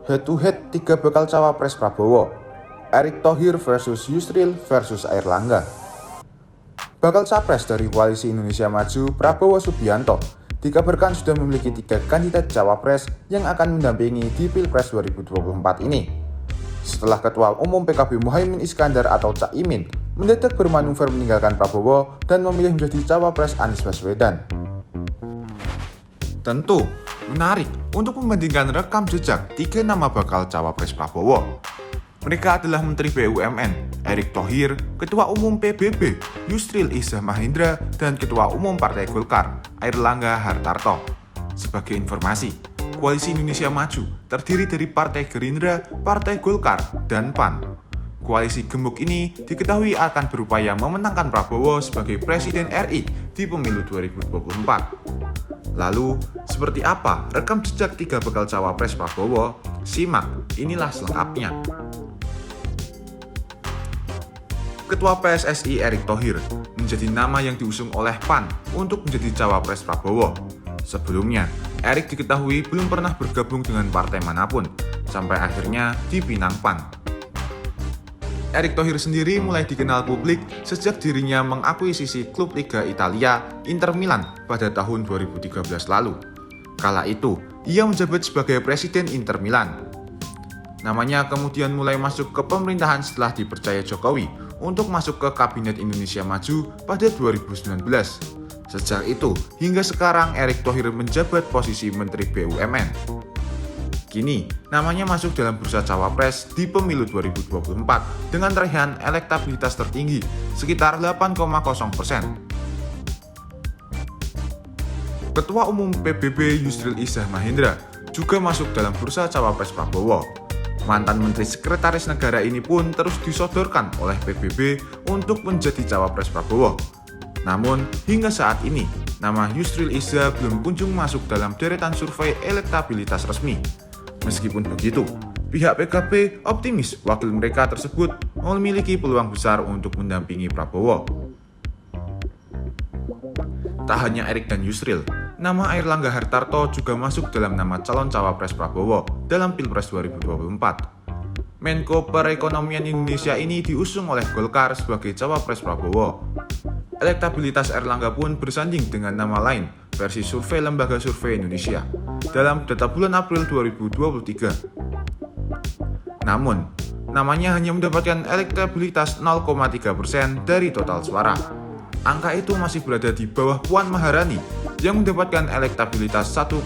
Head to head 3 bakal cawapres Prabowo, Erick Thohir versus Yusril versus Airlangga. Bakal capres dari Koalisi Indonesia Maju, Prabowo Subianto, dikabarkan sudah memiliki 3 kandidat cawapres yang akan mendampingi di Pilpres 2024 ini. Setelah Ketua Umum PKB Muhaimin Iskandar atau Cak Imin mendadak bermanuver meninggalkan Prabowo dan memilih menjadi cawapres Anies Baswedan. Tentu menarik untuk membandingkan rekam jejak 3 nama bakal cawapres Prabowo. Mereka adalah Menteri BUMN, Erick Thohir, Ketua Umum PBB, Yusril Izzah Mahendra, dan Ketua Umum Partai Golkar, Airlangga Hartarto. Sebagai informasi, Koalisi Indonesia Maju terdiri dari Partai Gerindra, Partai Golkar, dan PAN. Koalisi gemuk ini diketahui akan berupaya memenangkan Prabowo sebagai Presiden RI di pemilu 2024. Lalu, seperti apa rekam jejak 3 bakal cawapres Prabowo? Simak, inilah selengkapnya. Ketua PSSI Erick Thohir menjadi nama yang diusung oleh PAN untuk menjadi cawapres Prabowo. Sebelumnya, Erick diketahui belum pernah bergabung dengan partai manapun, sampai akhirnya dipinang PAN. Erick Thohir sendiri mulai dikenal publik sejak dirinya mengakuisisi klub Liga Italia Inter Milan pada tahun 2013 lalu. Kala itu, ia menjabat sebagai Presiden Inter Milan. Namanya kemudian mulai masuk ke pemerintahan setelah dipercaya Jokowi untuk masuk ke Kabinet Indonesia Maju pada 2019. Sejak itu, hingga sekarang Erick Thohir menjabat posisi Menteri BUMN. Kini, namanya masuk dalam bursa cawapres di pemilu 2024 dengan raihan elektabilitas tertinggi sekitar 8,0%. Ketua Umum PBB Yusril Izzah Mahendra juga masuk dalam bursa cawapres Prabowo. Mantan Menteri Sekretaris Negara ini pun terus disodorkan oleh PBB untuk menjadi cawapres Prabowo. Namun, hingga saat ini, nama Yusril Izzah belum kunjung masuk dalam deretan survei elektabilitas resmi. Meskipun begitu, pihak PKB optimis wakil mereka tersebut memiliki peluang besar untuk mendampingi Prabowo. Tak hanya Erick dan Yusril, nama Airlangga Hartarto juga masuk dalam nama calon cawapres Prabowo dalam Pilpres 2024. Menko Perekonomian Indonesia ini diusung oleh Golkar sebagai cawapres Prabowo. Elektabilitas Airlangga pun bersanding dengan nama lain versi survei Lembaga Survei Indonesia dalam data bulan April 2023. Namun, namanya hanya mendapatkan elektabilitas 0,3% dari total suara. Angka itu masih berada di bawah Puan Maharani yang mendapatkan elektabilitas 1,1%.